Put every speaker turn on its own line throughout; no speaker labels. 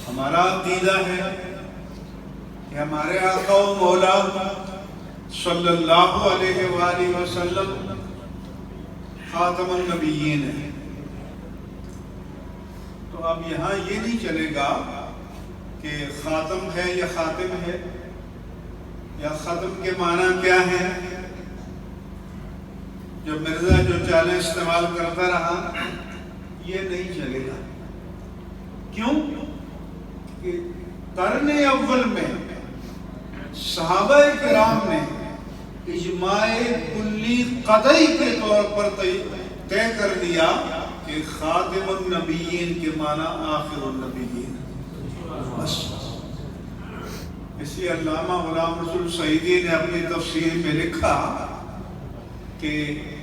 ہمارا عقیدہ ہے کہ ہمارے آقا و مولا صلی اللہ علیہ وآلہ وسلم خاتم النبیین ہیں. تو اب یہاں یہ نہیں چلے گا کہ خاتم ہے یا خاتم ہے یا ختم کے معنی کیا ہے. جو مرزا جو چالیں استعمال کرتا رہا یہ نہیں چلے گا. کیوں کہ قرن اول میں صحابہ کرام نے اجماع کلی قطعی کے طور پر طے کر دیا کہ خاتم النبیین کے معنی آخر النبیین. بس اسی علامہ غلام رسول سعیدی نے اپنی تفسیر میں لکھا کہ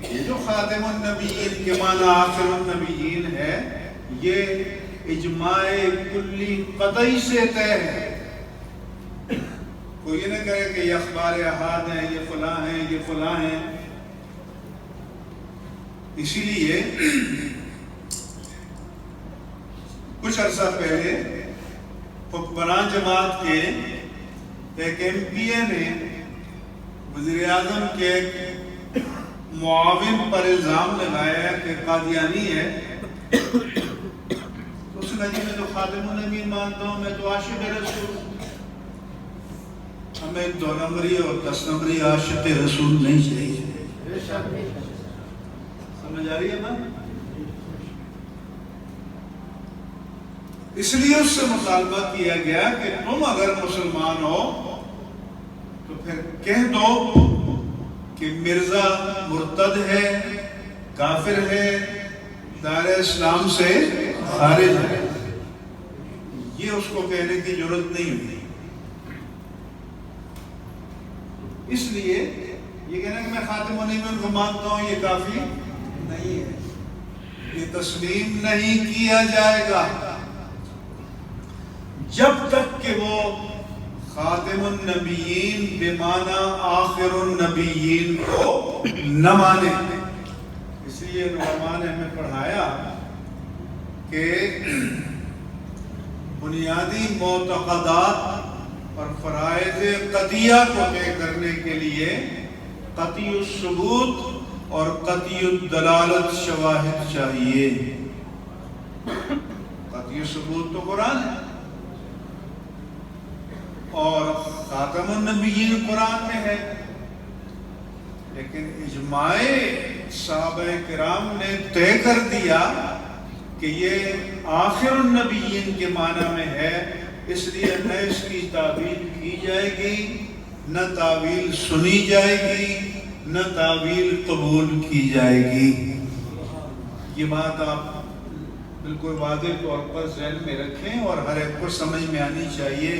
یہ جو خاتم النبیین کے معنی آخر النبیین ہے یہ اجماع کلی قطعی سے طے ہے. کوئی یہ نہ کہے کہ یہ اخبار احاد ہیں، یہ فلاں ہیں، یہ فلاں ہیں. اسی لیے کچھ عرصہ پہلے حکمران جماعت کے ایک ایم پی اے نے وزیر اعظم کے معاون پر الزام لگایا کہ قادیانی ہے. اس نے جی میں تو خاتم النبیین مانتا ہوں، میں تو عاشق رسول. ہمیں 2 نمبری اور 10 نمبری عاشق رسول نہیں چاہیے. سمجھ آ رہی ہے نا؟ اس لیے اس سے مطالبہ کیا گیا کہ تم اگر مسلمان ہو تو پھر کہہ دو کہ مرزا مرتد ہے، کافر ہے، دائرہ اسلام سے خارج ہے. یہ اس کو کہنے کی ضرورت نہیں ہوئی. اس لیے یہ کہنا کہ میں خاتم النبیین کو مانتا ہوں یہ کافی نہیں ہے. یہ تسلیم نہیں کیا جائے گا جب تک کہ وہ خاتم النبیین بمعنی آخر النبیین کو نہ مانے. اس لیے علماء نے ہمیں پڑھایا کہ بنیادی معتقدات اور فرائض قطعیہ کو طے کرنے کے لیے قطعی الثبوت اور قطعی الدلالت شواہد چاہیے. قطعی الثبوت تو قرآن ہے اور خاتم النبیین قرآن میں ہے، لیکن اجماع صحابہ کرام نے طے کر دیا کہ یہ آخر النبیین کے معنی میں ہے. اس لیے نہ اس کی تعویل کی جائے گی، نہ تعویل سنی جائے گی، نہ تعویل قبول کی جائے گی. یہ بات آپ بالکل واضح طور پر ذہن میں رکھیں اور ہر ایک کو سمجھ میں آنی چاہیے.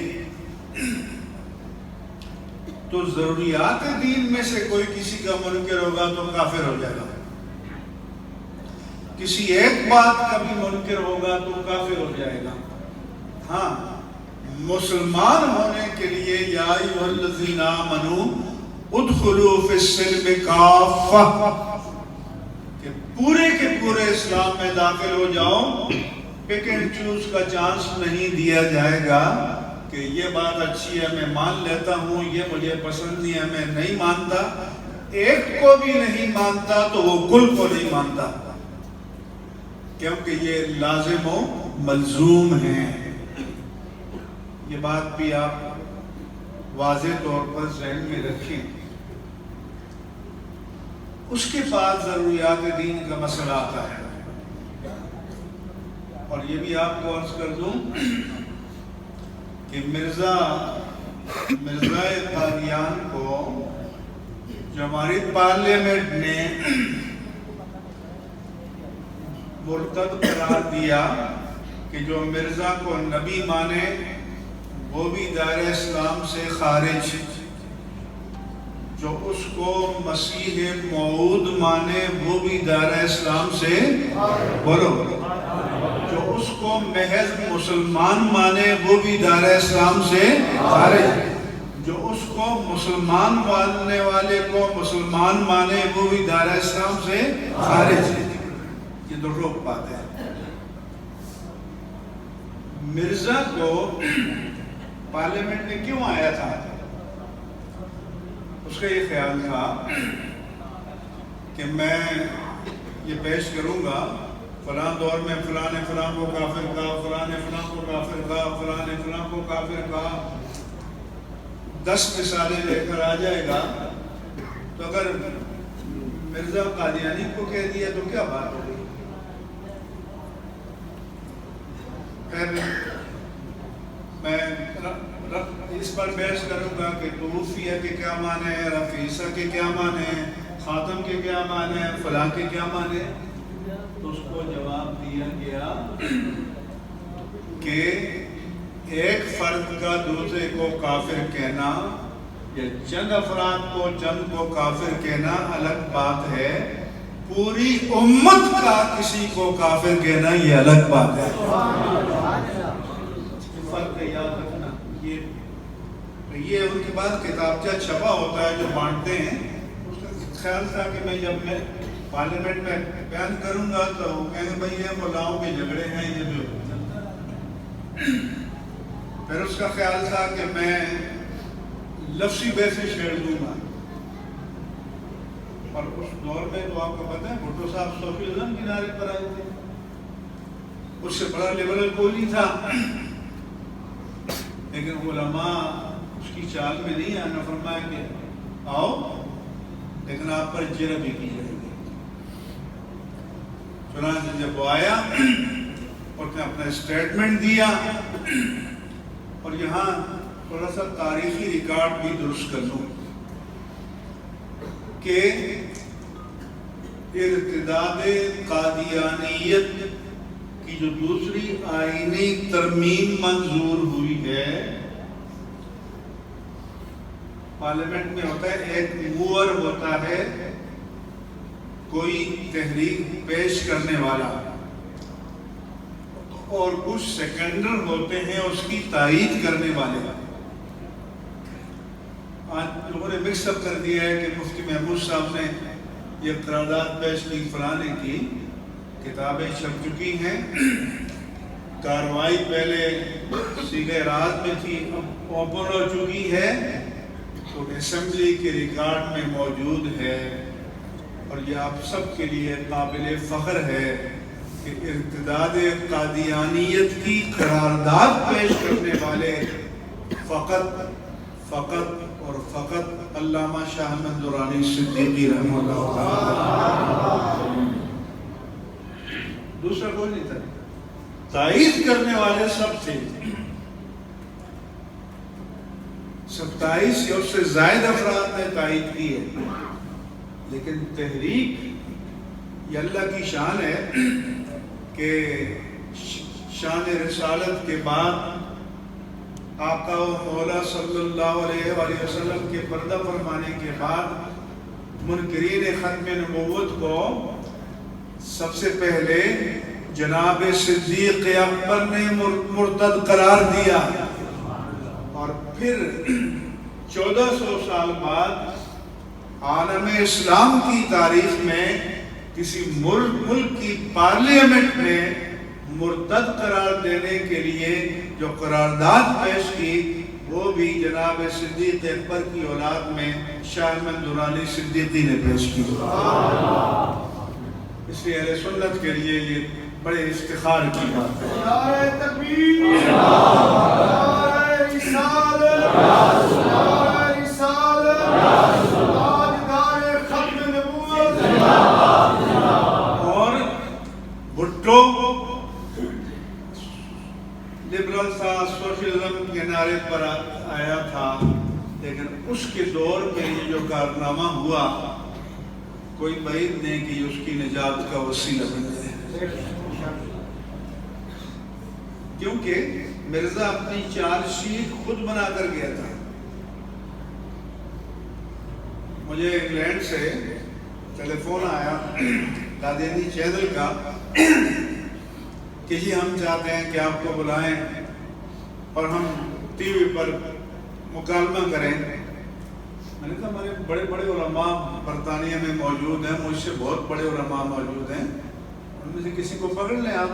تو ضروریات دین میں سے کوئی کسی کا منکر ہوگا تو کافر ہو جائے گا. کسی ایک بات کا بھی منکر ہوگا تو کافر ہو جائے گا. ہاں، مسلمان ہونے کے لیے یا ایھا الذین آمنوا ادخلوا فی السلم کافہ کہ پورے کے پورے اسلام میں داخل ہو جاؤ. پک اینڈ چوز کا چانس نہیں دیا جائے گا کہ یہ بات اچھی ہے میں مان لیتا ہوں، یہ مجھے پسند نہیں ہے میں نہیں مانتا. ایک کو بھی نہیں مانتا تو وہ کل کو نہیں مانتا، کیونکہ یہ لازم و ملزوم ہیں. یہ بات بھی آپ واضح طور پر ذہن میں رکھیں. اس کے بعد ضروریات دین کا مسئلہ آتا ہے. اور یہ بھی آپ کو عرض کر دوں کہ مرزا قادیان کو جو ہماری پارلیمنٹ نے مرتد قرار دیا کہ جو مرزا کو نبی مانے وہ بھی دائرہ اسلام سے خارج، جو اس کو مسیح موعود مانے وہ بھی دائرہ اسلام سے بولو، جو اس کو محض مسلمان مانے وہ بھی دائرہ اسلام سے خارج، جو اس کو مسلمان ماننے والے کو مسلمان مانے وہ بھی دائرہ اسلام سے خارج. یہ تو روک بات ہے. مرزا کو پارلیمنٹ میں کیوں آیا تھا؟ اس کا یہ خیال تھا کہ میں یہ پیش کروں گا فلاں دور میں فلاں نے فلاں کو کافر کہا، فلاں نے فلاں کو کافر کہا، فلاں نے فلاں کو کافر کہا، 10 مثالیں لے کر آ جائے گا. تو اگر مرزا قادیانی کو کہہ دیا تو کیا بات ہوگی؟ پھر میں اس پر بحث کروں گا کہ توفیہ کے کیا معنی ہے، رفیسہ کے کیا معنی ہے، خاتم کے کیا معنی ہے، فلاں کے کیا معنی ہے. تو اس کو جواب دیا گیا کہ ایک فرد کا دوسرے کو کافر کہنا یا چند افراد کو چند کو کافر کہنا الگ بات ہے، پوری امت کا کسی کو کافر کہنا یہ الگ بات ہے. فرق یاد رکھنا. یہ ان کے بعد کتابچہ چھپا ہوتا ہے جو بانٹتے ہیں. اس کا خیال تھا کہ میں جب میں پارلیمنٹ میں بیان کروں گا تو کہیں گے بھائی یہ ملاؤں کے جھگڑے ہیں یہ جو چلتا ہے. پھر اس کا خیال تھا کہ میں لفظی بیسے شعر دوں گا. اور اس دور میں تو آپ کو پتہ ہے بھٹو صاحب سوشلزم کی نعرے پر آئے تھے. اس سے بڑا لیبرل کوئی نہیں تھا، لیکن علماء اس کی چال میں نہیں آنا. فرمایا کہ آؤ لیکن آپ پر جرح بھی کی جائے گی. چنانچہ جب وہ آیا اور نے اپنا اسٹیٹمنٹ دیا. اور یہاں تھوڑا سا تاریخی ریکارڈ بھی درست کر لوں کہ ارتداد قادیانیت کی جو دوسری آئینی ترمیم منظور ہوئی ہے پارلیمنٹ میں ہوتا ہے، ایک موور ہوتا ہے کوئی تحریک پیش کرنے والا اور کچھ سیکنڈر ہوتے ہیں اس کی تائید کرنے والے. آج لوگوں نے مکس اپ کر دیا ہے کہ مفتی محمود صاحب نے یہ قرارداد پیش کی، فلاں نے کی، کتابیں چھپ چکی ہیں، کاروائی پہلے صیغہ راز میں تھی اب اوپن ہو چکی ہے تو اسمبلی کے ریکارڈ میں موجود ہے. اور یہ آپ سب کے لیے قابل فخر ہے کہ ارتداد قادیانیت کی قرارداد پیش کرنے والے فقط اور فقط علامہ شاہ احمد درانی صدیقی رحمہ اللہ تعالی، دوسرا کوئی نہیں تھا. تائید کرنے والے سب تھے. 27 یا اس سے زائد افراد نے تائید کی ہے. لیکن تحریک یہ اللہ کی شان ہے کہ شان رسالت کے بعد آقا و مولا صلی اللہ علیہ وآلہ وسلم کے پردہ فرمانے کے بعد منکرین ختم نبوت کو سب سے پہلے جناب صدیق اکبر نے مرتد قرار دیا. اور پھر 1400 سال بعد عالم اسلام کی تاریخ میں کسی ملک کی پارلیمنٹ میں مرتد قرار دینے کے لیے جو قرارداد پیش کی وہ بھی جناب صدیق اکبر کی اولاد میں شاہ احمد درانی صدیقی نے پیش کی. اس لیے اہل سنت کے لیے یہ بڑے افتخار کی بات ہے. نعرہ تکبیر، نعرہ رسالت، نعرہ رسالت، تاجدار ختم نبوت. اور بھٹو لبرل تھا، سوشلزم کے نعرے پر آیا تھا، لیکن اس کے دور میں یہ جو کارنامہ ہوا کوئی بعید نہیں کہ اس کی نجات کا وسیلہ بن جائے. کیونکہ مرزا اپنی چارج شیٹ خود بنا کر گیا تھا. مجھے انگلینڈ سے ٹیلی فون آیا قادیانی چینل کا کہ جی ہم چاہتے ہیں کہ آپ کو بلائیں اور ہم ٹی وی پر مکالمہ کریں. میں نے کہا ہمارے بڑے بڑے علماء برطانیہ میں موجود ہیں، مجھ سے بہت بڑے علماء موجود ہیں، ان میں سے کسی کو پکڑ لیں آپ.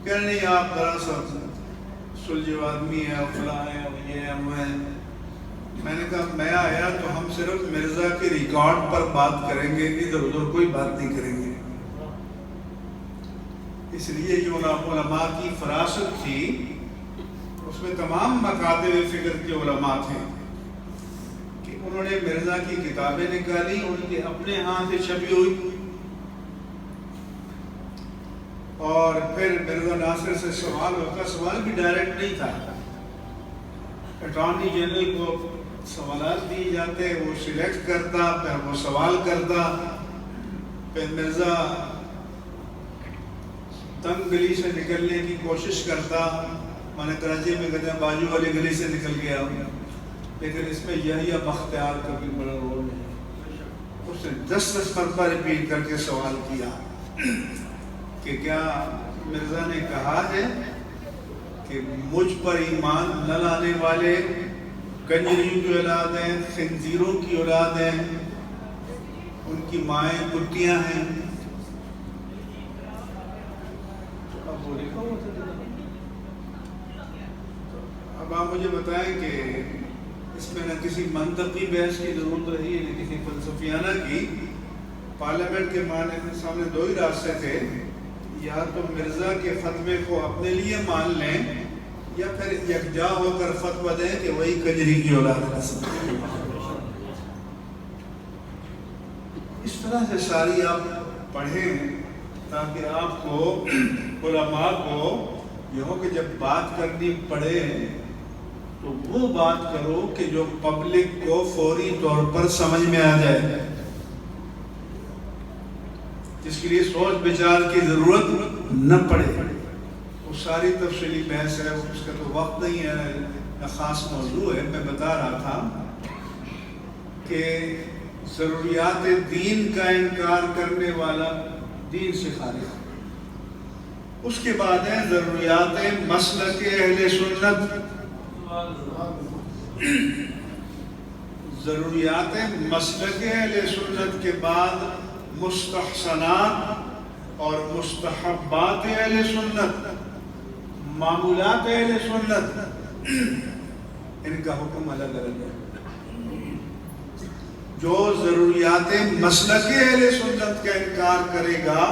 کہ نہیں آپ دراصل سلجھو آدمی ہے، فلاں ہے، یہ ہے، وہ ہے۔ میں نے کہا میں آیا تو ہم صرف مرزا کے ریکارڈ پر بات کریں گے، ادھر ادھر کوئی بات نہیں کریں گے۔ اس لیے جو علماء کی فراست تھی اس میں تمام مکاتب فکر کے علماء تھے کہ انہوں نے مرزا کی کتابیں نکالی، ان کے اپنے ہاتھ سے چھپی ہوئی، اور پھر مرزا ناصر سے سوال ہوتا، سوال بھی ڈائریکٹ نہیں تھا، اٹارنی جنرل کو سوالات دیے جاتے، وہ سلیکٹ کرتا، پھر وہ سوال کرتا، پھر مرزا تنگ گلی سے نکلنے کی کوشش کرتا۔ میں نے کراچی میں کہتے ہیں بازو والی گلی سے نکل گیا، لیکن اس میں یحییٰ بختیار کا بھی بڑا رول ہے۔ اس نے 10 مرتبہ ریپیٹ کر کے سوال کیا کہ کیا مرزا نے کہا ہے کہ مجھ پر ایمان نہ لانے والے کنجریوں کی اولاد ہیں، خنزیروں کی اولاد ہیں، ان کی مائیں کتیاں ہیں؟ اب وہ لکھا ہوا تھا۔ اب آپ مجھے بتائیں کہ اس میں نہ کسی منطقی بحث کی ضرورت رہی ہے نہ کسی فلسفیانہ کی۔ پارلیمنٹ کے سامنے 2 ہی راستے تھے، یا تو مرزا کے فتوے کو اپنے لیے مان لیں یا پھر یکجا ہو کر فتویٰ دیں کہ وہی کنجری کی اولاد ہے۔ اس طرح سے ساری آپ پڑھیں تاکہ آپ کو، علماء کو یہ ہو کہ جب بات کرنی پڑے تو وہ بات کرو کہ جو پبلک کو فوری طور پر سمجھ میں آ جائے، جس کے لیے سوچ بچار کی ضرورت نہ پڑے۔ وہ ساری تفصیلی بحث ہے، اس کا تو وقت نہیں ہے، نہ خاص موضوع ہے۔ میں بتا رہا تھا کہ ضروریات دین کا انکار کرنے والا دین سے خارج۔ اس کے بعد ہے ضروریات مسلک اہل سنت، ضروریات مسلک اہل سنت کے بعد مستحسنات اور مستحبات اہل سنت، معمولات اہل سنت، ان کا حکم الگ الگ ہے۔ جو ضروریات مسلک اہل سنت کا انکار کرے گا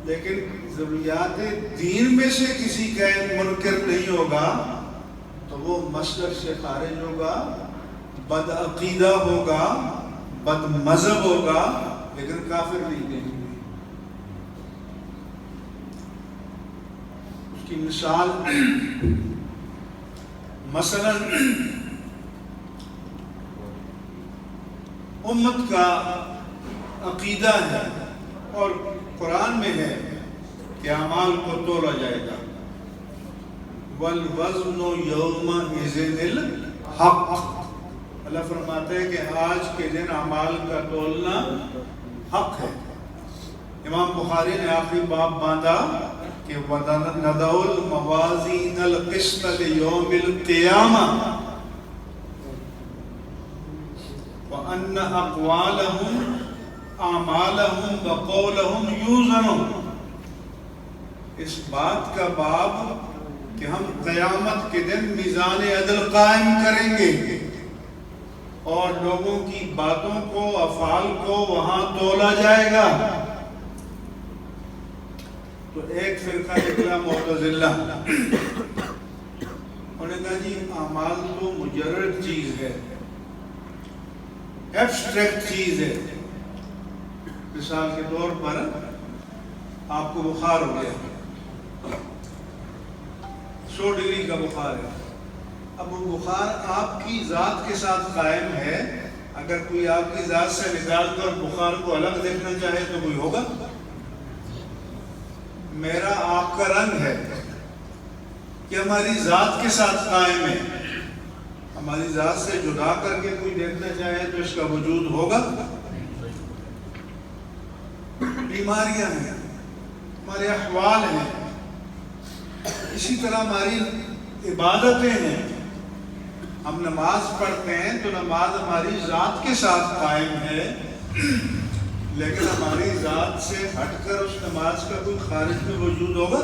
لیکن ضروریات دین میں سے کسی کا منکر نہیں ہوگا تو وہ مسلک سے خارج ہوگا، بد عقیدہ ہوگا، بد مذہب ہوگا، لیکن کافر نہیں کہیں گے۔ اس کی مثال مثلا امت کا عقیدہ ہے اور قرآن میں ہے کہ اعمال کو تولا جائے گا، والوزن یومئذ الحق۔ اللہ فرماتے ہیں کہ آج کے دن اعمال کا تولنا حق ہے۔ امام بخاری نے آخری باب باندھا کہ وَنَضَعُ الْمَوَازِينَ الْقِسْطَ لِيَوْمِ الْقِيَامَةِ وَأَنَّ أَقْوَالَهُمْ أَعْمَالَهُمْ وَقَوْلَهُمْ يُوزَنُ۔ اس بات کا باب کہ ہم قیامت کے دن میزان عدل قائم کریں گے اور لوگوں کی باتوں کو، افعال کو وہاں تولا جائے گا۔ تو ایک فرقہ نکلا معتزلہ، انہوں نے کہا جی اعمال تو مجرد چیز ہے، ایبسٹریکٹ چیز ہے۔ مثال کے طور پر آپ کو بخار ہو گیا، 100 ڈگری کا بخار ہے، اب وہ بخار آپ کی ذات کے ساتھ قائم ہے، اگر کوئی آپ کی ذات سے نکال کر بخار کو الگ دیکھنا چاہے تو کوئی ہوگا؟ میرا آپ کا رنگ ہے کہ ہماری ذات کے ساتھ قائم ہے، ہماری ذات سے جدا کر کے کوئی دیکھنا چاہے تو اس کا وجود ہوگا؟ بیماریاں ہیں، ہمارے احوال ہیں، اسی طرح ہماری عبادتیں ہیں۔ ہم نماز پڑھتے ہیں تو نماز ہماری ذات کے ساتھ قائم ہے، لیکن ہماری ذات سے ہٹ کر اس نماز کا کوئی خارج میں وجود ہوگا؟